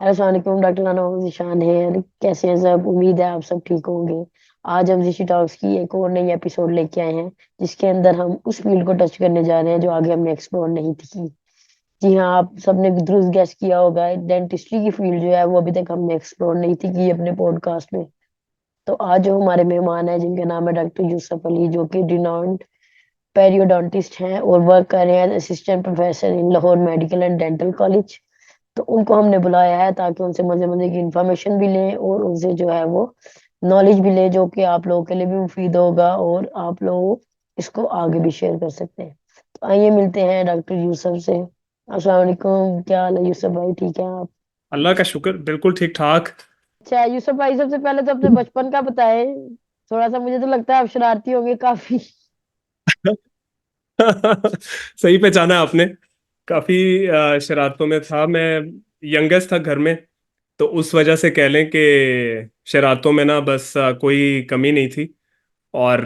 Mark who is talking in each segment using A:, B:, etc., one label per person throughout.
A: अस्सलाम वालेकुम डॉक्टर राना मोहम्मद ईशान है। कैसे हैं सब? उम्मीद है आप सब ठीक होंगे। आज हम ऋषि टॉक्स की एक और नई एपिसोड लेके आए हैं, जिसके अंदर हम उस फील्ड को टच करने जा रहे हैं जो आगे हमने एक्सप्लोर नहीं थी की। जी हाँ, आप सबने दुरुस्त गैस किया होगा, डेंटिस्ट्री की फील्ड जो है वो अभी तक हमने एक्सप्लोर नहीं थी की अपने पॉडकास्ट में। तो आज जो हमारे मेहमान है जिनका नाम है डॉक्टर यूसुफ अली, जो कि रिनाउंड पेरियोडोंटिस्ट हैं और वर्क कर रहे हैं assistant professor in Lahore medical and dental college. तो उनको हमने बुलाया है ताकि उनसे मजे मजे की इंफॉर्मेशन भी लें और उनसे जो है वो नॉलेज भी लें, जो कि आप लोगों के लिए भी मुफीद होगा और आप लोग इसको आगे भी शेयर कर सकते हैं। तो आइए मिलते हैं डॉक्टर यूसुफ से। अस्सलाम वालेकुम, क्या हाल है यूसुफ भाई? ठीक है आप?
B: अल्लाह का शुक्र, बिल्कुल ठीक ठाक।
A: अच्छा यूसुफ भाई, सबसे पहले तो अपने बचपन का बताएं। थोड़ा सा मुझे तो लगता है आप शरारती होंगे काफी।
B: सही पहचाना आपने। काफी शरारतों में था मैं। यंगेस्ट था घर में। तो उस वजह से कह लें कि शरारतों में ना बस कोई कमी नहीं थी। और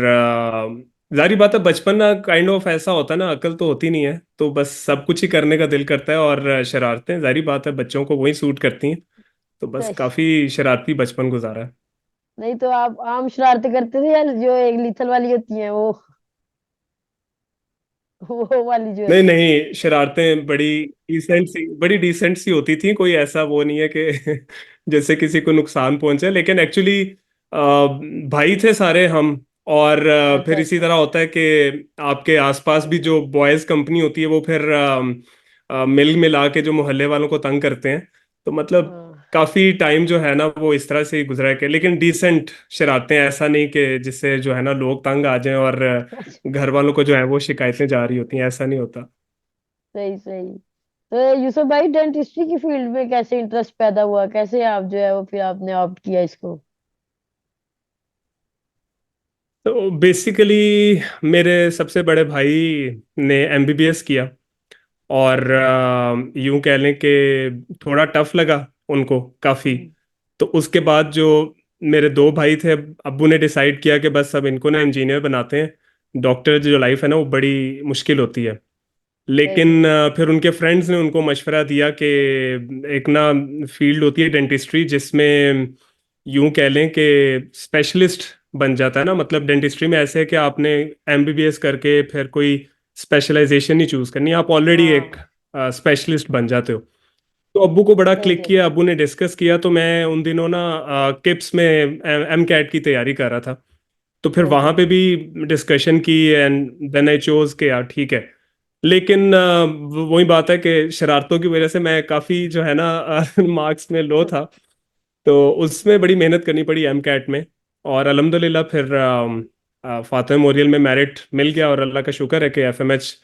B: जारी बात है, बचपन ना काइंड ऑफ ऐसा होता है ना, अकल तो होती नहीं है, तो बस सब कुछ ही करने का दिल करता है। और शरारतें जारी बात है बच्चों को वही सूट करती हैं। तो बस
A: सही।
B: काफी शरारती बचपन गुजारा है।
A: नहीं तो आप आम शरारतें करते थे या जो एक लीथल वाली होती है वो वाली जो है?
B: नहीं नहीं, शरारतें बड़ी डिसेंट सी होती थी। कोई ऐसा वो नहीं है कि जैसे किसी को नुकसान पहुंचे, लेकिन एक्चुअली भाई थे सारे हम। और
A: अच्छा
B: फिर इसी
A: अच्छा।
B: तरह होता है कि आपके आसपास भी जो बॉयज कंपनी होती है वो फिर मिल मिला के जो मोहल्ले वालों को तंग करते हैं। तो मतलब
A: हाँ।
B: काफी टाइम जो है ना वो इस तरह से ही गुजरा है कि, लेकिन डिसेंट शरारतें, ऐसा नहीं कि जिससे जो है ना लोग तंग आ जाएं और घर वालों को जो है वो शिकायतें जा रही होती हैं, ऐसा नहीं होता।
A: सही सही। तो यूसुफ भाई, डेंटिस्ट्री की फील्ड में कैसे इंटरेस्ट पैदा हुआ? कैसे आप जो है वो फिर आपने ऑप्ट किया इसको?
B: तो बेसिकली मेरे सबसे बड़े भाई ने एमबीबीएस किया। और यूं कह लें कि थोड़ा टफ लगा उनको काफ़ी।
A: हम्म।
B: तो उसके बाद जो मेरे दो भाई थे, अब्बू ने डिसाइड किया कि बस अब इनको ना इंजीनियर बनाते हैं। डॉक्टर जो लाइफ है ना वो बड़ी मुश्किल होती है।
A: सही
B: लेकिन
A: सही।
B: फिर उनके फ्रेंड्स ने उनको मशवरा दिया कि एक ना फील्ड होती है डेंटिस्ट्री, जिसमें यूं कह लें कि स्पेशलिस्ट बन जाता है ना। मतलब डेंटिस्ट्री में ऐसे है कि आपने एमबीबीएस करके फिर कोई स्पेशलाइजेशन नहीं चूज करनी, आप ऑलरेडी एक
A: हाँ।
B: स्पेशलिस्ट बन जाते हो। तो अब्बू को बड़ा
A: सही
B: क्लिक
A: सही।
B: किया, अब्बू ने डिस्कस किया। तो मैं उन दिनों ना किप्स में एम कैट की तैयारी कर रहा था। तो फिर
A: सही
B: वहां
A: सही।
B: पे भी डिस्कशन की एंड देन आई चोज के यार ठीक है। लेकिन वही बात है कि शरारतों की वजह से मैं काफ़ी जो है ना मार्क्स में लो था। तो उसमें बड़ी मेहनत करनी पड़ी एम कैट में। और अल्हम्दुलिल्लाह फिर फातिमा मेमोरियल में मेरिट मिल गया। और अल्लाह का शुक्र है कि एफएमएच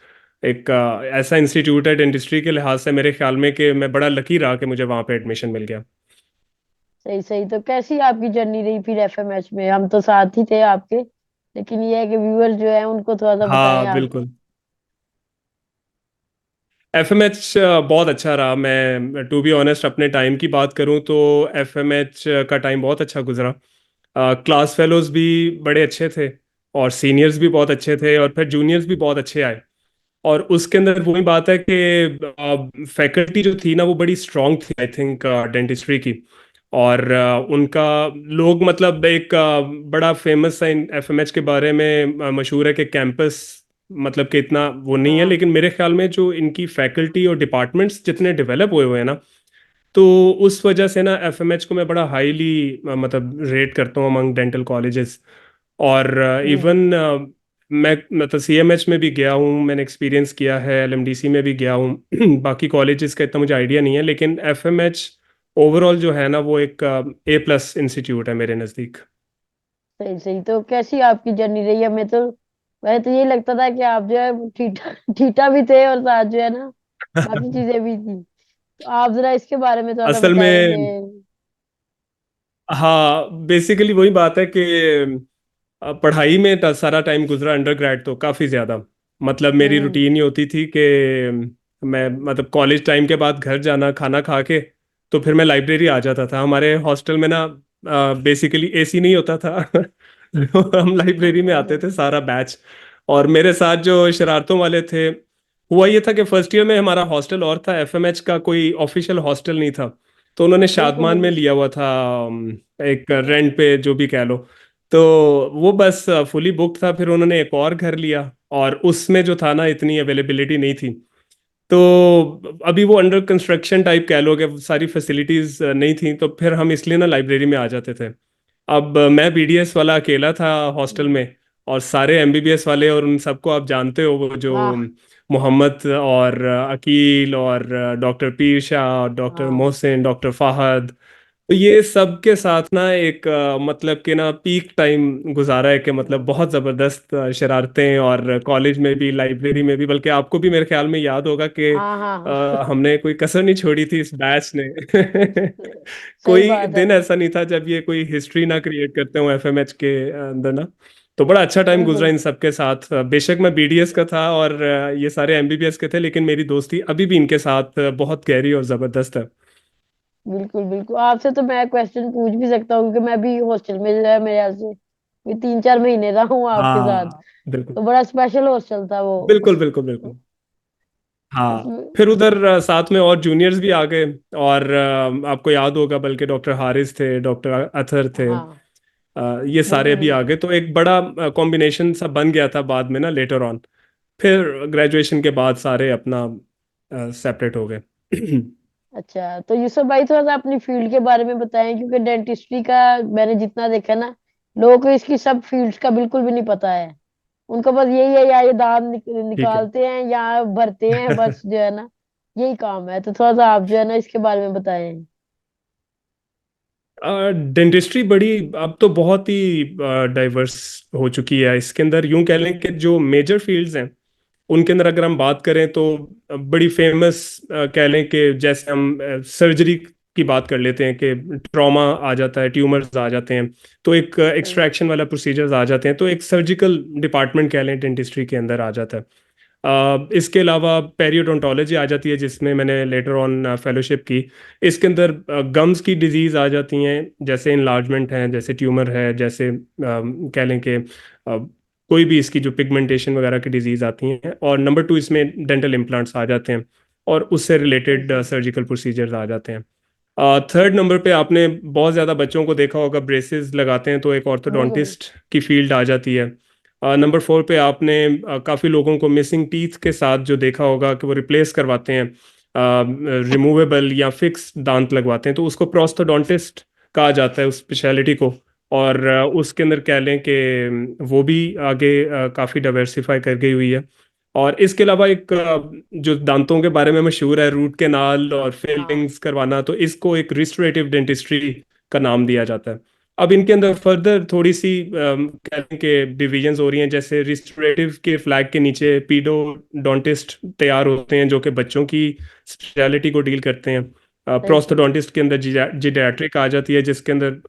B: एक ऐसा इंस्टीट्यूट है डेंटिस्ट्री के लिहाज से, मेरे ख्याल में कि मैं बड़ा लकी रहा कि मुझे वहाँ पे एडमिशन मिल गया।
A: सही सही। तो कैसी आपकी जर्नी रही फिर एफएमएच में? हम तो साथ ही थे आपके, लेकिन ये है कि व्यूअर जो है उनको थोड़ा सा बताएं
B: हाँ
A: आप।
B: बिल्कुल। एफएमएच बहुत अच्छा रहा। मैं टू बी ऑनेस्ट अपने टाइम की बात करूं तो एफएमएच का टाइम बहुत अच्छा गुजरा। क्लास फेलोज भी बड़े अच्छे थे, और सीनियर्स भी बहुत अच्छे थे, और फिर जूनियर्स भी बहुत अच्छे आए। और उसके अंदर वही बात है कि फैकल्टी जो थी ना वो बड़ी स्ट्रांग थी, आई थिंक डेंटिस्ट्री की। और उनका लोग मतलब एक बड़ा फेमस है एफएमएच के बारे में, मशहूर है कि कैंपस मतलब कि इतना वो नहीं है,
A: हाँ।
B: लेकिन मेरे ख्याल में जो इनकी फैकल्टी और डिपार्टमेंट्स जितने डेवलप हुए हुए हैं ना, तो उस वजह से ना एफएमएच को मैं बड़ा हाईली मतलब रेट करता हूँ अमंग डेंटल कॉलेजेस। और इवन
A: हम्म।
B: मैं मतलब सीएमएच में भी गया हूँ, मैंने एक्सपीरियंस किया है, एलएमडीसी में भी गया हूँ बाकी कॉलेजेस का इतना मुझे आइडिया नहीं है, लेकिन एफएमएच ओवरऑल जो है ना वो एक ए प्लस इंस्टीट्यूट है मेरे नज़दीक।
A: सही सही। तो कैसी आपकी जर्नी रही है? मैं तो यही लगता था कि आप जो है ठीठा ठीठा भी थे और साथ जो है ना बाकी चीजें भी थी। तो आप जरा इसके बारे में थोड़ा सा
B: असल
A: बताएंगे।
B: में हाँ, बेसिकली वही बात है कि पढ़ाई में सारा टाइम गुजरा अंडर ग्रेड तो काफ़ी ज़्यादा। मतलब मेरी
A: हम्म।
B: रूटीन ये होती थी कि मैं मतलब कॉलेज टाइम के बाद घर जाना खाना खा के, तो फिर मैं लाइब्रेरी आ जाता था। हमारे हॉस्टल में ना बेसिकली एसी नहीं होता था तो हम लाइब्रेरी में आते थे सारा बैच। और मेरे साथ जो शरारतों वाले थे, हुआ ये था कि फर्स्ट ईयर में हमारा हॉस्टल और था, एफएमएच का कोई ऑफिशियल हॉस्टल नहीं था। तो उन्होंने
A: बिल्कुल
B: शादमान में
A: बिल्कुल।
B: लिया हुआ था, एक रेंट पे जो भी कह लो। तो वो बस फुली बुक था, फिर उन्होंने एक और घर लिया, और उसमें जो था ना, इतनी अवेलेबिलिटी नहीं थी। तो अभी वो अंडर कंस्ट्रक्शन टाइप कह लो, कि सारी फैसिलिटीज नहीं थी, तो फिर हम इसलिए ना लाइब्रेरी में आ जाते थे। अब मैं बीडीएस वाला अकेला था हॉस्टल में, और सारे एमबीबीएस वाले, और उन सबको आप जानते हो, वो जो
A: हाँ
B: मोहम्मद और अकील और डॉक्टर पीर शाह, डॉक्टर
A: हाँ
B: मोहसिन, डॉक्टर फाहद। तो ये सब के साथ ना एक मतलब कि ना पीक टाइम गुजारा है, कि मतलब बहुत ज़बरदस्त शरारतें, और कॉलेज में भी, लाइब्रेरी में भी, बल्कि आपको भी मेरे ख्याल में याद होगा कि
A: हाँ हाँ हाँ।
B: हमने कोई कसर नहीं छोड़ी थी इस बैच ने।
A: सही
B: कोई
A: बात है।
B: दिन ऐसा नहीं था जब ये कोई हिस्ट्री ना क्रिएट करते हो एफएमएच के अंदर ना। तो बड़ा अच्छा टाइम गुजरा
A: बिल्कुल
B: इन सब के साथ। बेशक मैं बीडीएस का था और ये सारे एमबीबीएस के थे, लेकिन मेरी दोस्ती अभी भी इनके साथ बहुत गहरी और ज़बरदस्त है।
A: बिल्कुल बिल्कुल, आपसे तो मैं क्वेश्चन पूछ भी सकता हूँ, क्योंकि मैं भी हॉस्टल में जो है मेरे यहाँ से ये 3-4 महीने रहा हूँ आपके साथ।
B: हाँ बिल्कुल
A: तो बड़ा स्पेशल हॉस्टल था वो
B: बिल्कुल
A: उस
B: बिल्कुल बिल्कुल। हाँ,
A: उसमें।
B: फिर उधर साथ में और जूनियर्स भी आ गए। और आपको याद होगा, बल्कि डॉक्टर हारिस थे, डॉक्टर अथर थे,
A: हाँ
B: ये सारे
A: बिल्कुल
B: भी आ
A: बिल्कुल।
B: गए, तो एक बड़ा कॉम्बिनेशन सा बन गया था बाद में ना, लेटर ऑन। फिर ग्रेजुएशन के बाद सारे अपना सेपरेट हो गए।
A: अच्छा, तो यूसुफ भाई थोड़ा सा अपनी फील्ड के बारे में बताएं, क्योंकि डेंटिस्ट्री का मैंने जितना देखा ना, लोगों को इसकी सब फील्ड्स का बिल्कुल भी नहीं पता है। उनको बस यही है, या ये दांत
B: ठीक है।
A: निकालते हैं या भरते हैं, बस जो है ना यही काम है। तो थोड़ा सा आप जो है ना इसके बारे में बताएं।
B: डेंटिस्ट्री बड़ी, अब तो बहुत ही डाइवर्स हो चुकी है। इसके अंदर यूं कह लें कि जो मेजर फील्ड्स हैं उनके अंदर अगर हम बात करें, तो बड़ी फेमस कह लें कि जैसे हम सर्जरी की बात कर लेते हैं, कि ट्रॉमा आ जाता है, ट्यूमर्स आ जाते हैं, तो एक
A: हम्म,
B: एक्सट्रैक्शन वाला प्रोसीजर्स आ जाते हैं, तो एक सर्जिकल डिपार्टमेंट कह लें डेंटिस्ट्री के अंदर आ जाता है। इसके अलावा पेरियोडोंटोलॉजी आ जाती है, जिसमें मैंने लेटर ऑन फेलोशिप की। इसके अंदर गम्स की डिजीज आ जाती हैं, जैसे इनलार्जमेंट है, जैसे ट्यूमर है, जैसे कह लें कि कोई भी इसकी जो पिगमेंटेशन वगैरह की डिजीज आती हैं। और नंबर टू, इसमें डेंटल इम्प्लांट्स आ जाते हैं, और उससे रिलेटेड
A: बिल्कुल
B: सर्जिकल प्रोसीजर्स आ जाते हैं। थर्ड नंबर पे आपने बहुत ज़्यादा बच्चों को देखा होगा, ब्रेसेस लगाते हैं, तो एक
A: बिल्कुल।
B: ऑर्थोडोंटिस्ट की फील्ड आ जाती है। नंबर फोर पे आपने काफ़ी लोगों को मिसिंग टीथ के साथ जो देखा होगा, कि वो रिप्लेस करवाते हैं, रिमूवेबल या फिक्स दांत लगवाते हैं, तो उसको प्रोस्थोडोंटिस्ट कहा जाता है, उस स्पेशलिटी को। और उसके अंदर कह लें कि वो भी आगे काफ़ी डाइवर्सिफाई कर गई हुई है। और इसके अलावा एक जो दांतों के बारे में मशहूर है, रूट कैनाल और
A: हाँ
B: फिलिंग्स करवाना, तो इसको एक रिस्टोरेटिव डेंटिस्ट्री का नाम दिया जाता है। अब इनके अंदर फर्दर थोड़ी सी कह लें कि डिविजन्स हो रही हैं, जैसे रिस्टोरेटिव के फ्लैग के नीचे पीडोडोंटिस्ट तैयार होते हैं, जो कि बच्चों की स्पेशलिटी को डील करते हैं।
A: सही सही।
B: प्रोस्थोडोंटिस्ट के अंदर जीडियाट्रिक आ जाती है, जिसके अंदर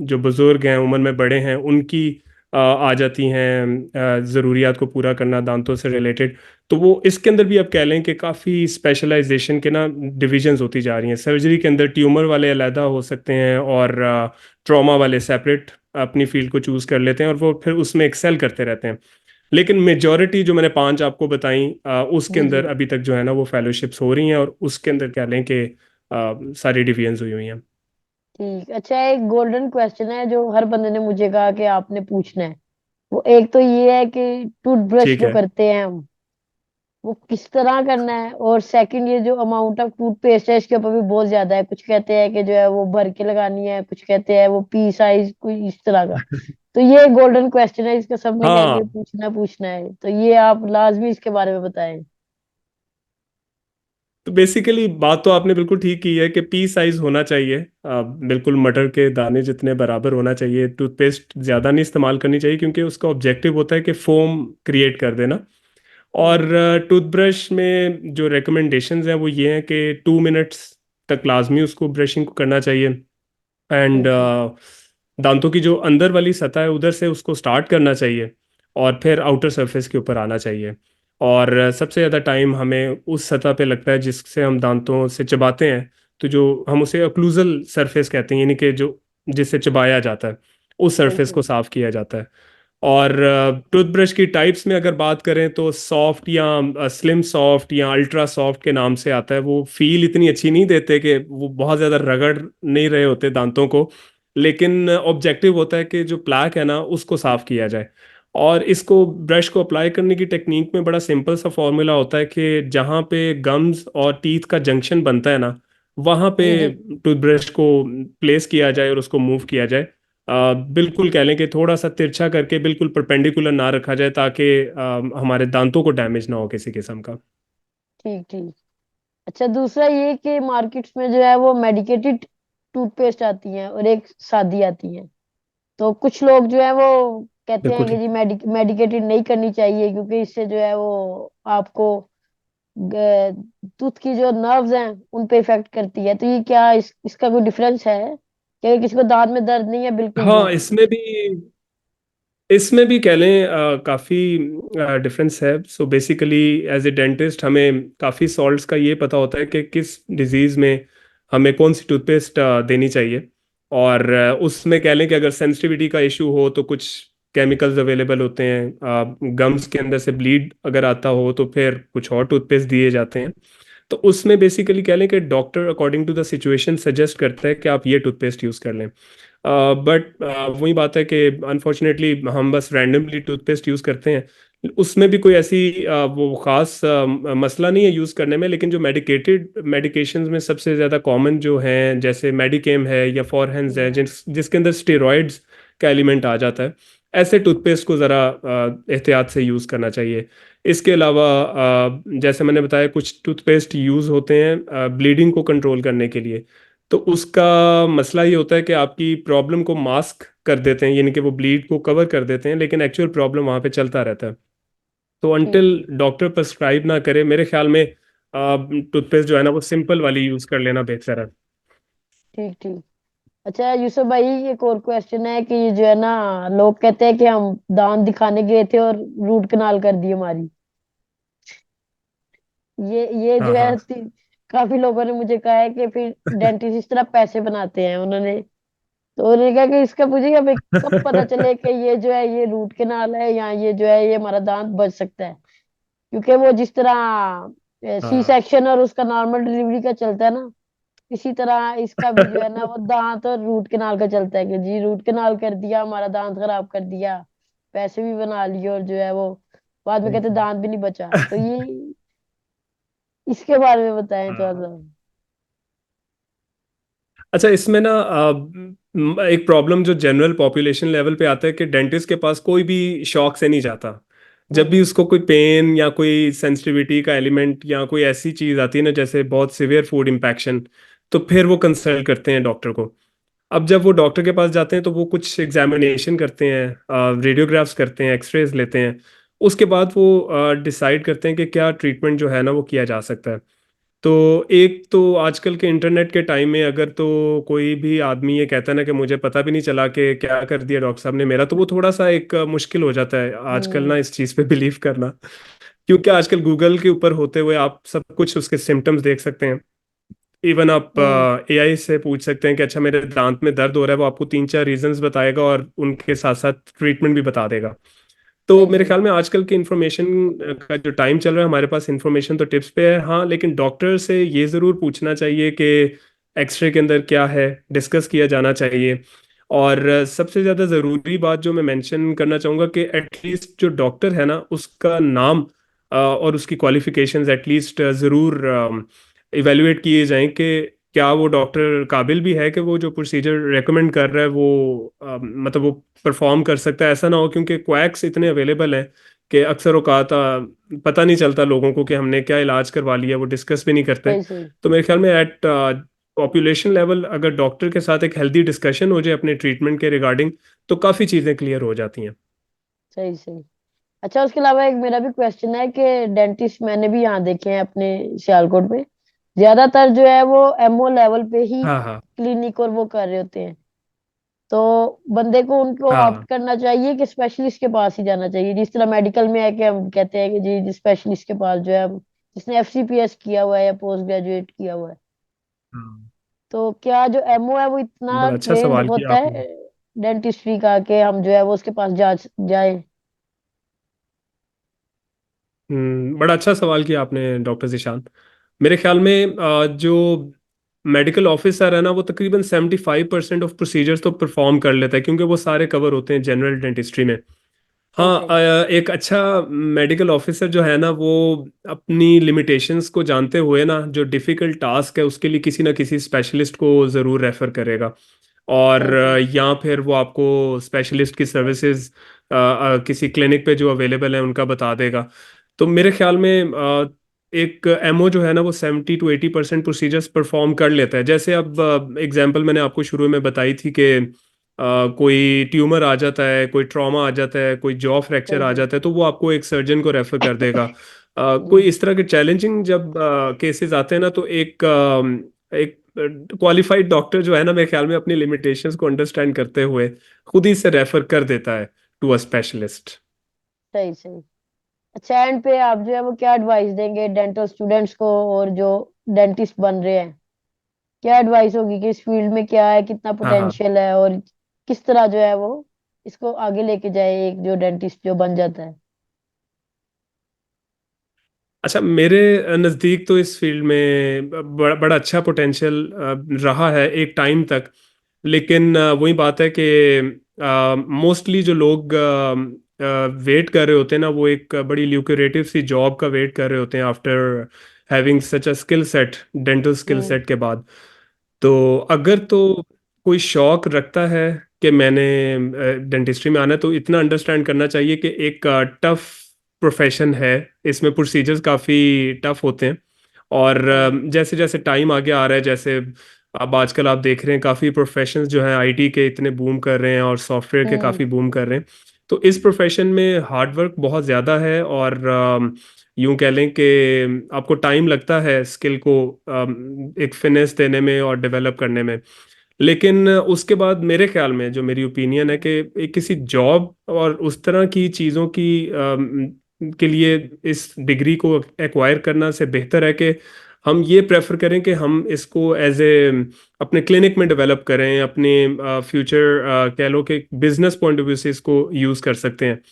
B: जो बुजुर्ग हैं, उम्र में बड़े हैं, उनकी आ जाती हैं ज़रूरियात को पूरा करना दांतों से रिलेटेड। तो वो इसके अंदर भी आप कह लें कि काफ़ी स्पेशलाइजेशन के ना डिविजन्स होती जा रही हैं। सर्जरी के अंदर ट्यूमर वाले अलहदा हो सकते हैं, और ट्रॉमा वाले सेपरेट अपनी फील्ड को चूज़ कर लेते हैं, और वो फिर उसमें एक्सेल करते रहते हैं। लेकिन मेजॉरिटी जो मैंने पांच आपको बताई, उसके
A: जी जी।
B: अंदर अभी तक जो है ना वो फेलोशिप्स हो रही हैं, और उसके अंदर कह लें कि सारी डिवीजन्स हुई हुई हैं।
A: ठीक। अच्छा, एक गोल्डन क्वेश्चन है जो हर बंदे ने मुझे कहा कि आपने पूछना है। वो एक तो ये है कि टूथब्रश
B: ठीक
A: जो
B: है।
A: करते हैं हम, वो किस तरह करना है। और सेकंड, ये जो अमाउंट ऑफ टूथपेस्ट है इसके ऊपर भी बहुत ज्यादा है। कुछ कहते हैं कि जो है वो भर के लगानी है, कुछ कहते हैं वो पी साइज, कोई इस तरह का। तो ये गोल्डन क्वेश्चन है, इसका सबने कहा कि
B: हाँ,
A: पूछना पूछना है, तो ये आप लाजमी इसके बारे में बताएं।
B: तो बेसिकली बात तो आपने बिल्कुल ठीक की है, कि पी साइज होना चाहिए, बिल्कुल मटर के दाने जितने बराबर होना चाहिए। टूथपेस्ट ज़्यादा नहीं इस्तेमाल करनी चाहिए, क्योंकि उसका ऑब्जेक्टिव होता है कि फोम क्रिएट कर देना। और
A: हम्म।
B: टूथब्रश में जो रिकमेंडेशंस हैं वो ये हैं कि 2 मिनट्स तक लाजमी उसको ब्रशिंग को करना चाहिए। एंड
A: बिल्कुल
B: दांतों की जो अंदर वाली सतह है उधर से उसको स्टार्ट करना चाहिए, और फिर आउटर सरफेस के ऊपर आना चाहिए। और सबसे ज़्यादा टाइम हमें उस सतह पे लगता है जिससे हम दांतों से चबाते हैं, तो जो हम उसे ओक्लूजल सरफेस कहते हैं, यानी कि जो जिससे चबाया जाता है, उस सरफेस को
A: बिल्कुल।
B: साफ किया जाता है। और टूथब्रश की टाइप्स में अगर बात करें तो सॉफ्ट या स्लिम सॉफ्ट या अल्ट्रा सॉफ्ट के नाम से आता है। वो फील इतनी अच्छी नहीं देते कि वो बहुत ज़्यादा रगड़ नहीं रहे होते दांतों को, लेकिन ऑब्जेक्टिव होता है कि जो प्लाक है ना उसको साफ किया जाए। और इसको ब्रश को अप्लाई करने की टेक्निक में बड़ा सिंपल सा फॉर्मूला होता है कि जहाँ पे गम्स और टीथ का जंक्शन बनता है ना, वहाँ पे
A: जी जी।
B: टूथब्रश को प्लेस किया जाए और उसको मूव किया जाए। बिल्कुल कह लें कि थोड़ा सा तिरछा करके बिल्कुल परपेंडिकुलर ना रखा जाए, ताकि हमारे दांतों को डैमेज ना हो किसी किस्म का।
A: ठीक ठीक। अच्छा, दूसरा ये कि मार्केट्स में जो है वो मेडिकेटेड टूथपेस्ट आती हैं और एक सादी आती है। तो कुछ लोग जो है वो कहते हैं
B: बिल्कुल
A: कि
B: ठीक।
A: जी मेडिकेटेड नहीं करनी चाहिए, क्योंकि इससे जो है वो आपको टूथ की जो नर्व्स हैं उन पे इफेक्ट करती है। तो ये क्या इसका कोई डिफरेंस है? क्या किसी को दांत में दर्द नहीं है बिल्कुल भी?
B: हाँ, इसमें भी कह लें काफ़ी डिफरेंस है। So basically as a dentist हमें काफ़ी सॉल्ट्स का ये पता होता है कि किस डिजीज़ में हमें कौन सी टूथपेस्ट देनी चाहिए। और उसमें कह लें कि अगर सेंसिटिविटी का इशू हो तो कुछ केमिकल्स अवेलेबल होते हैं, गम्स के अंदर से ब्लीड अगर आता हो तो फिर कुछ और टूथपेस्ट दिए जाते हैं। तो उसमें बेसिकली कह लें कि doctor according to the situation suggest करता है कि आप ये टूथपेस्ट यूज़ कर लें। बट वही बात है कि अनफॉर्चुनेटली हम बस रैंडमली टूथपेस्ट यूज़ करते हैं। उसमें भी कोई ऐसी वो ख़ास मसला नहीं है यूज़ करने में, लेकिन जो मेडिकेटेड मेडिकेशंस में सबसे ज़्यादा कॉमन जो हैं, जैसे मेडिकेम है या फॉरहेंस है, जिसके अंदर स्टेरॉइड्स का एलिमेंट आ जाता है, ऐसे टूथपेस्ट को ज़रा एहतियात से यूज़ करना चाहिए। इसके अलावा जैसे मैंने बताया, कुछ टूथपेस्ट यूज़ होते हैं ब्लीडिंग को कंट्रोल करने के लिए। तो उसका मसला ये होता है कि आपकी प्रॉब्लम को मास्क कर देते हैं, यानी कि वो ब्लीड को कवर कर देते हैं, लेकिन एक्चुअल प्रॉब्लम वहाँ पे चलता रहता है। तो
A: ठीक
B: अनटिल
A: ठीक।
B: डॉक्टर प्रेस्क्राइब ना करे, मेरे ख्याल में टूथपेस्ट जो है ना वो सिंपल वाली यूज़ कर लेना बेहतर है।
A: ठीक ठीक। अच्छा यूसुफ भाई, एक और क्वेश्चन है कि ये जो है ना, लोग कहते हैं कि हम दांत दिखाने गए थे और रूट कनाल कर दी हमारी। ये
B: हाँ
A: जो है
B: हाँ।
A: काफी लोगों ने मुझे कहा है कि फिर डेंटिस्ट इस तरह पैसे बनाते हैं उन्होंने। तो उन्होंने कहा कि इसका मुझे हमें कब पता चले कि ये जो है ये रूट कैनाल है या ये जो है ये हमारा दांत बच सकता है? क्योंकि वो जिस तरह सी
B: हाँ
A: सेक्शन और उसका नॉर्मल डिलीवरी का चलता है ना, इसी तरह इसका भी जो है ना वो दांत और रूट कैनाल का चलता है कि जी रूट कैनाल कर दिया, हमारा दांत खराब कर दिया, पैसे भी बना लिए, और जो है वो बाद में कहते दांत भी नहीं बचा। तो ये इसके बारे में बताएं थोड़ा
B: हाँ।
A: सा।
B: अच्छा, इसमें ना एक प्रॉब्लम जो जनरल पॉपुलेशन लेवल पे आता है कि डेंटिस्ट के पास कोई भी शौक से नहीं जाता। जब भी
A: हम्म।
B: उसको कोई पेन या कोई सेंसिटिविटी का एलिमेंट या कोई ऐसी चीज़ आती है ना, जैसे बहुत सिवियर फूड इम्पैक्शन, तो फिर वो कंसल्ट करते हैं डॉक्टर को। अब जब वो डॉक्टर के पास जाते हैं तो वो कुछ एग्जामिनेशन करते हैं, रेडियोग्राफ्स करते हैं, एक्सरेज लेते हैं। उसके बाद वो डिसाइड करते हैं कि क्या ट्रीटमेंट जो है ना वो किया जा सकता है। तो एक तो आजकल के इंटरनेट के टाइम में अगर तो कोई भी आदमी ये कहता है ना कि मुझे पता भी नहीं चला कि क्या कर दिया डॉक्टर साहब ने मेरा, तो वो थोड़ा सा एक मुश्किल हो जाता है आजकल ना
A: हम्म।
B: इस चीज़ पे बिलीव करना। क्योंकि आजकल गूगल के ऊपर होते हुए आप सब कुछ उसके सिम्टम्स देख सकते हैं। इवन आप
A: हम्म।
B: एआई से पूछ सकते हैं कि अच्छा मेरे दांत में दर्द हो रहा है, वो आपको तीन चार रीजंस बताएगा और उनके साथ साथ ट्रीटमेंट भी बता देगा। तो
A: सही
B: मेरे
A: सही।
B: ख्याल में आजकल की इंफॉर्मेशन का जो टाइम चल रहा है, हमारे पास इंफॉर्मेशन तो टिप्स पे है हाँ, लेकिन डॉक्टर से ये ज़रूर पूछना चाहिए कि एक्सरे के अंदर क्या है, डिस्कस किया जाना चाहिए। और सबसे ज़्यादा ज़रूरी बात जो मैं मेंशन करना चाहूँगा कि एटलीस्ट जो डॉक्टर है ना उसका नाम और उसकी क्वालिफिकेशंस एटलीस्ट ज़रूर इवेलुएट किए जाएं कि क्या वो डॉक्टर काबिल भी है कि वो जो प्रोसीजर रेकमेंड कर रहा है वो मतलब वो परफॉर्म कर सकता है। ऐसा ना हो, क्योंकि क्वैक्स इतने अवेलेबल हैं कि अक्सर औकात पता नहीं चलता लोगों को कि हमने क्या इलाज करवा लिया, वो डिस्कस भी नहीं करते।
A: सही सही।
B: तो मेरे ख्याल में एट पॉपुलेशन लेवल अगर डॉक्टर के साथ एक हेल्दी डिस्कशन हो जाए अपने ट्रीटमेंट के रिगार्डिंग, तो काफ़ी चीज़ें क्लियर हो जाती हैं।
A: सही सही। अच्छा, उसके अलावा एक मेरा भी क्वेश्चन है कि डेंटिस्ट मैंने भी यहाँ देखे हैं अपने सियालकोट में, ज्यादातर जो है वो एमओ लेवल पे ही
B: हाँ हाँ।
A: क्लिनिक और वो कर रहे होते हैं। तो बंदे को उनको ऑप्ट
B: हाँ
A: करना चाहिए कि स्पेशलिस्ट के पास ही जाना चाहिए? जिस तरह मेडिकल में है कि हम कहते हैं कि जी स्पेशलिस्ट के पास जो है जिसने एफसीपीएस किया हुआ है या पोस्ट ग्रेजुएट किया हुआ है।
B: हाँ।
A: तो क्या जो एमओ है वो इतना
B: बड़ा अच्छा
A: ट्रेंड
B: सवाल किया
A: होता
B: आपने।
A: है? डेंटिस्ट फी का के हम जो है वो उसके पास जा जाए।
B: बड़ा अच्छा सवाल किया आपने डॉक्टर जिशान। मेरे ख्याल में जो मेडिकल ऑफिसर है ना वो तकरीबन 75% ऑफ प्रोसीजर्स तो परफॉर्म कर लेता है, क्योंकि वो सारे कवर होते हैं जनरल डेंटिस्ट्री में।
A: सही
B: हाँ,
A: सही।
B: एक अच्छा मेडिकल ऑफिसर जो है ना वो अपनी लिमिटेशंस को जानते हुए ना जो डिफिकल्ट टास्क है उसके लिए किसी ना किसी स्पेशलिस्ट को ज़रूर रेफर करेगा। और
A: सही सही।
B: या फिर वो आपको स्पेशलिस्ट की सर्विसेज किसी क्लिनिक पे जो अवेलेबल है उनका बता देगा। तो मेरे ख्याल में एक एमओ जो है ना वो 70 to 80% प्रोसीजर्स परफॉर्म कर लेता है। जैसे अब एग्जांपल मैंने आपको शुरू में बताई थी कि कोई ट्यूमर आ जाता है, कोई ट्रॉमा आ जाता है, कोई जॉ फ्रैक्चर
A: सही
B: आ
A: सही।
B: जाता है, तो वो आपको एक सर्जन को रेफर कर देगा। कोई
A: जी।
B: इस तरह के चैलेंजिंग जब केसेस आते हैं ना तो एक क्वालिफाइड डॉक्टर जो है ना मेरे ख्याल में अपनी लिमिटेशंस को अंडरस्टैंड करते हुए खुद ही से रेफर कर देता है टू अ स्पेशलिस्ट।
A: सही सही। अच्छा, एंड पे आप जो है वो क्या एडवाइस देंगे डेंटल स्टूडेंट्स को और जो डेंटिस्ट बन रहे हैं? क्या एडवाइस होगी कि इस फील्ड में क्या है, कितना
B: हाँ हाँ।
A: पोटेंशियल है, और किस तरह जो है वो इसको आगे लेके जाए एक जो डेंटिस्ट जो बन जाता है?
B: अच्छा, मेरे नज़दीक तो इस फील्ड में बड़ा बड़ा अच्छा पोटेंशियल रहा है एक टाइम तक। लेकिन वही बात है कि मोस्टली जो लोग वेट कर रहे होते हैं ना वो एक बड़ी ल्यूक्रेटिव सी जॉब का वेट कर रहे होते हैं after having such a skill set, dental skill
A: hmm.
B: Set के बाद। तो अगर तो कोई शौक रखता है कि मैंने डेंटिस्ट्री में आना है, तो इतना अंडरस्टैंड करना चाहिए कि एक टफ प्रोफेशन है। इसमें प्रोसीजर्स काफ़ी टफ होते हैं। और
A: सही।
B: जैसे जैसे टाइम आगे आ रहा है, जैसे अब आजकल आप देख रहे हैं काफ़ी प्रोफेशंस जो हैं आईटी के इतने बूम कर रहे हैं और सॉफ्टवेयर के
A: हम्म।
B: काफ़ी बूम कर रहे हैं। तो इस प्रोफेशन में हार्डवर्क बहुत ज़्यादा है, और यूं कह लें कि आपको टाइम लगता है स्किल को एक फिनेस देने में और डेवलप करने में। लेकिन उसके बाद मेरे ख्याल में जो मेरी ओपिनियन है कि एक किसी जॉब और उस तरह की चीज़ों की के लिए इस डिग्री को एक्वायर करना से बेहतर है कि हम ये प्रेफर करें कि हम इसको एज ए अपने क्लिनिक में डेवलप करें, अपने फ्यूचर कह लो कि बिजनेस पॉइंट ऑफ व्यू से इसको यूज़ कर सकते हैं।
A: सही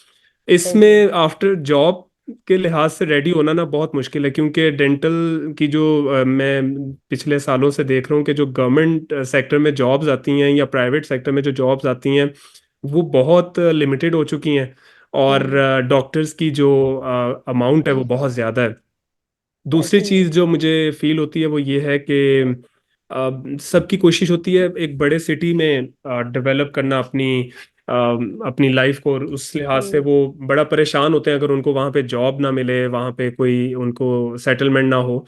A: सही।
B: इसमें आफ्टर जॉब के लिहाज से रेडी होना ना बहुत मुश्किल है, क्योंकि डेंटल की जो मैं पिछले सालों से देख रहा हूँ कि जो गवर्नमेंट सेक्टर में जॉब्स आती हैं या प्राइवेट सेक्टर में जो जॉब्स आती हैं वो बहुत लिमिटेड हो चुकी हैं। और
A: हम्म।
B: डॉक्टर्स की जो अमाउंट है वो
A: सही सही।
B: बहुत ज़्यादा है। दूसरी
A: ऐसे ही है।
B: चीज़ जो मुझे फील होती है वो ये है कि सबकी कोशिश होती है एक बड़े सिटी में डेवलप करना अ, अपनी लाइफ को, और उस लिहाज से
A: हम्म।
B: वो बड़ा परेशान होते हैं अगर उनको वहाँ पे जॉब ना मिले, वहाँ पे कोई उनको सेटलमेंट ना हो।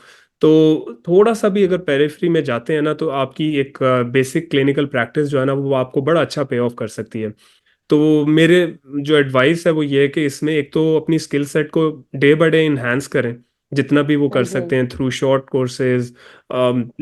B: तो थोड़ा सा भी अगर पेरिफेरी में जाते हैं ना तो आपकी एक बेसिक क्लिनिकल प्रैक्टिस जो है ना वो आपको बड़ा अच्छा पे ऑफ कर सकती है। तो मेरे जो एडवाइस है वो ये है कि इसमें एक तो अपनी स्किल सेट को डे बाय डे इन्हांस करें जितना भी वो कर
A: सही सही।
B: सकते हैं थ्रू शॉर्ट कोर्सेज,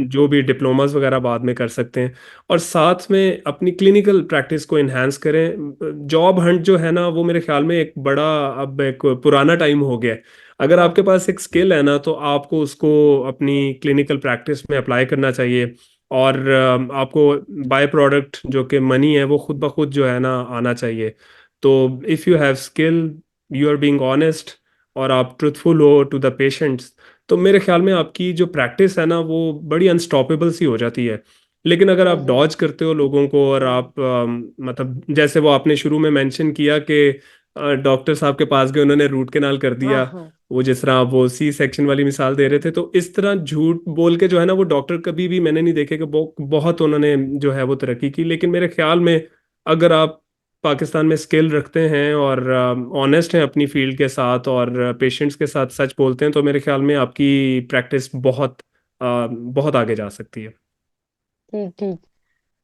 B: जो भी डिप्लोमास वगैरह बाद में कर सकते हैं। और साथ में अपनी क्लिनिकल प्रैक्टिस को इन्हांस करें। जॉब हंट जो है ना वो मेरे ख्याल में एक बड़ा, अब एक पुराना टाइम हो गया है। अगर
A: हाँ
B: आपके
A: हाँ।
B: पास एक स्किल है ना तो आपको उसको अपनी क्लिनिकल प्रैक्टिस में अप्लाई करना चाहिए। और आपको बाय प्रोडक्ट जो कि मनी है वो खुद ब खुद जो है ना आना चाहिए। तो if you have skill, you are being honest, और आप ट्रुथफुल हो टू द पेशेंट्स, तो मेरे ख्याल में आपकी जो प्रैक्टिस है ना वो बड़ी अनस्टॉपेबल सी हो जाती है। लेकिन अगर आप
A: सही सही।
B: डॉज करते हो लोगों को, और
A: हम्म।
B: आप मतलब जैसे वो आपने शुरू में मेंशन किया कि डॉक्टर साहब के पास गए, उन्होंने रूट कैनाल कर
A: हाँ
B: दिया,
A: हाँ।
B: वो जिस तरह आप वो सी सेक्शन वाली मिसाल दे रहे थे, तो इस तरह झूठ बोल के जो है ना वो डॉक्टर कभी भी मैंने नहीं देखे कि बहुत उन्होंने जो है वो तरक्की की। लेकिन मेरे ख्याल में अगर आप पाकिस्तान में स्किल रखते हैं और ऑनेस्ट हैं अपनी फील्ड के साथ और पेशेंट्स के साथ सच बोलते हैं, तो मेरे ख्याल में आपकी प्रैक्टिस बहुत आगे जा सकती है।
A: ठीक ठीक।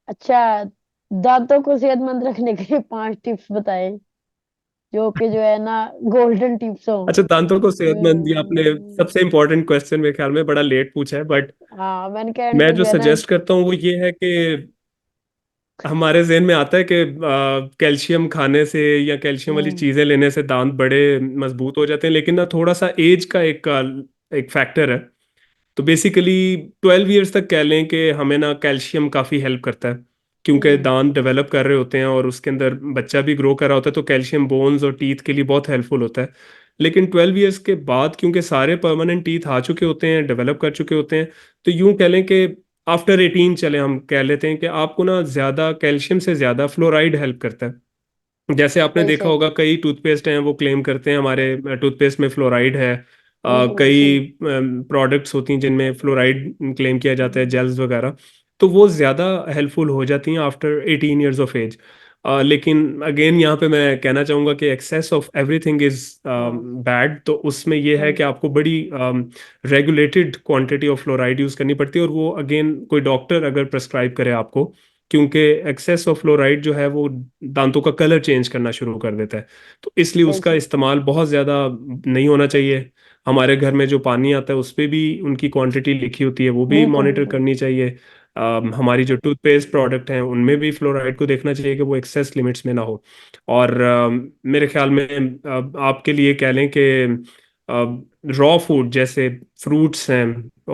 A: अच्छा, दांतों को सेहतमंद रखने के लिए 5 टिप्स बताएं जो कि जो है ना गोल्डन टिप्स हो।
B: अच्छा, दांतों को सेहतमंद, ये आपने
A: हम्म।
B: सबसे इंपॉर्टेंट क्वेश्चन मेरे ख्याल में बड़ा लेट पूछा है, बट
A: हाँ, मैंने कहा एंड
B: मैं
A: पे
B: जो
A: जो है ना।
B: सजेस्ट करता हूँ वो ये है कि हमारे जहन में आता है कि कैल्शियम खाने से या कैल्शियम वाली
A: हम्म।
B: चीजें लेने से दांत बड़े मजबूत हो जाते हैं, लेकिन ना थोड़ा सा एज का एक फैक्टर है। तो बेसिकली 12 ईयर्स तक कह लें कि हमें ना कैल्शियम काफी हेल्प करता है। क्योंकि
A: हम्म।
B: दांत डेवलप कर रहे होते हैं और उसके अंदर बच्चा भी ग्रो कर रहा होता है, तो कैल्शियम बोन्स और टीथ के लिए बहुत हेल्पफुल होता है। लेकिन 12 ईयर्स के बाद क्योंकि सारे परमानेंट टीथ आ चुके होते हैं, डेवलप कर चुके होते हैं, तो यूं कह लें कि आफ्टर 18 चले, हम कह लेते हैं कि आपको ना ज़्यादा कैल्शियम से ज़्यादा फ्लोराइड हेल्प करता है। जैसे आपने
A: सही
B: देखा
A: सही।
B: होगा कई टूथपेस्ट हैं वो क्लेम करते हैं हमारे टूथपेस्ट में फ्लोराइड है।
A: सही।
B: कई प्रोडक्ट्स होती हैं जिनमें फ्लोराइड क्लेम किया जाता है, जेल्स वगैरह। तो वो ज़्यादा हेल्पफुल हो जाती हैं आफ्टर 18 ईयर्स ऑफ एज। लेकिन अगेन यहाँ पे मैं कहना चाहूँगा कि एक्सेस ऑफ एवरीथिंग इज़
A: हाँ।
B: बैड। तो उसमें ये है कि
A: हम्म।
B: आपको बड़ी regulated quantity of fluoride use करनी पड़ती है, और वो अगेन कोई डॉक्टर अगर प्रेस्क्राइब करे आपको, क्योंकि एक्सेस ऑफ फ्लोराइड जो है वो दांतों का कलर चेंज करना शुरू कर देता है। तो इसलिए
A: सही
B: उसका
A: सही।
B: इस्तेमाल बहुत ज़्यादा नहीं होना चाहिए। हमारे घर में जो पानी आता है उस पे भी उनकी क्वांटिटी लिखी होती है, वो भी
A: बिल्कुल
B: मॉनिटर
A: बिल्कुल।
B: करनी चाहिए। हमारी जो टूथपेस्ट प्रोडक्ट हैं उनमें भी फ्लोराइड को देखना चाहिए कि वो एक्सेस लिमिट्स में ना हो। और मेरे ख्याल में आपके लिए कह लें कि रॉ फूड जैसे फ्रूट्स हैं,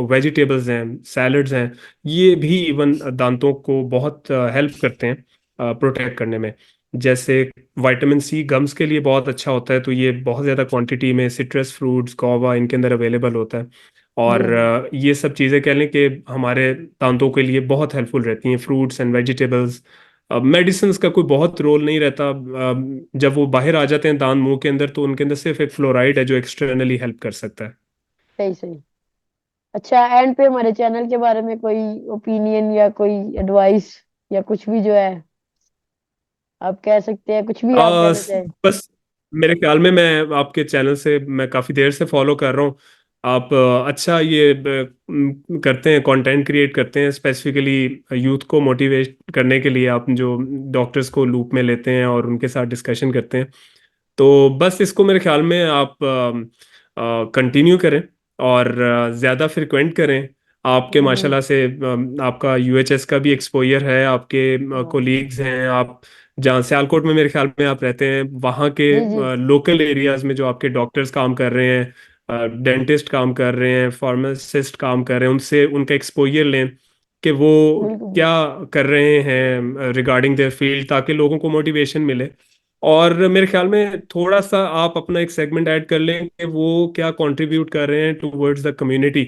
B: वेजिटेबल्स हैं, सैलड्स हैं, ये भी इवन दांतों को बहुत हेल्प करते हैं प्रोटेक्ट करने में। जैसे विटामिन सी गम्स के लिए बहुत अच्छा होता है, तो ये बहुत ज़्यादा क्वांटिटी में सिट्रस फ्रूट्स, गुआवा, इनके अंदर अवेलेबल होता है। और
A: बिल्कुल।
B: ये सब चीज़ें कह लें कि हमारे दांतों के लिए बहुत हेल्पफुल रहती हैं, फ्रूट्स एंड वेजिटेबल्स। मेडिसिन का कोई बहुत रोल नहीं रहता। जब वो बाहर आ जाते हैं दांत मुंह के अंदर, तो उनके अंदर सिर्फ एक फ्लोराइड है जो एक्सटर्नली हेल्प कर सकता है।
A: सही सही। अच्छा, एंड पे हमारे चैनल के बारे में कोई ओपिनियन या कोई एडवाइस या कुछ भी जो है आप कह सकते हैं, कुछ भी आप कहना चाहें।
B: बस मेरे ख्याल में मैं आपके चैनल से मैं काफ़ी देर से फॉलो कर रहा हूँ। आप अच्छा ये करते हैं, कंटेंट क्रिएट करते हैं स्पेसिफिकली यूथ को मोटिवेट करने के लिए। आप जो डॉक्टर्स को लूप में लेते हैं और उनके साथ डिस्कशन करते हैं, तो बस इसको मेरे ख्याल में आप कंटिन्यू करें और ज़्यादा फ्रिक्वेंट करें। आपके
A: हम्म।
B: माशाल्लाह से आपका यूएचएस का भी एक्सपोजर है, आपके
A: हाँ।
B: कोलीग्स हैं। आप जहाँ सियालकोट में मेरे ख्याल में आप रहते हैं, वहाँ के
A: जी जी।
B: लोकल एरियाज में जो आपके डॉक्टर्स काम कर रहे हैं, डेंटिस्ट काम कर रहे हैं, फार्मासिस्ट काम कर रहे हैं, उनसे उनका एक्सपोजर लें कि वो
A: बिल्कुल।
B: क्या कर रहे हैं रिगार्डिंग देयर फील्ड, ताकि लोगों को मोटिवेशन मिले। और मेरे ख्याल में थोड़ा सा आप अपना एक सेगमेंट ऐड कर लें कि वो क्या कंट्रीब्यूट कर रहे हैं टुवर्ड्स द कम्युनिटी,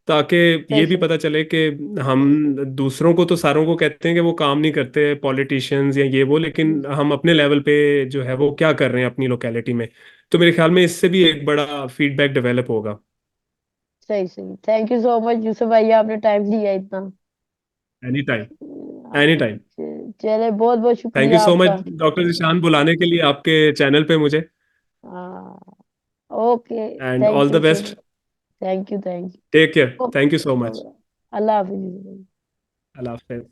B: ताकि
A: सही
B: ये भी
A: सही।
B: पता चले कि हम दूसरों को तो सारों को कहते हैं कि वो काम नहीं करते, पॉलिटिशियंस या ये वो, लेकिन हम अपने लेवल पे जो है वो क्या कर रहे हैं अपनी लोकेलिटी में। तो मेरे ख्याल में इससे भी एक बड़ा फीडबैक डेवलप होगा।
A: सही सही। Thank you so much Yusuf भाई, आपने टाइम दिया इतना।
B: Any time. एनी
A: हाँ,
B: टाइम।
A: चले, बहुत बहुत
B: थैंक यू
A: शुक्रिया
B: सो मच
A: आपका।
B: डॉक्टर जिशान बुलाने के लिए आपके चैनल पे मुझे।
A: हाँ। Okay.
B: And
A: thank
B: all
A: you
B: the
A: so
B: best.
A: Much. Thank you thank
B: take care.
A: You.
B: Thank you so much.
A: अल्लाह हाफिज।
B: अल्लाह हाफिज।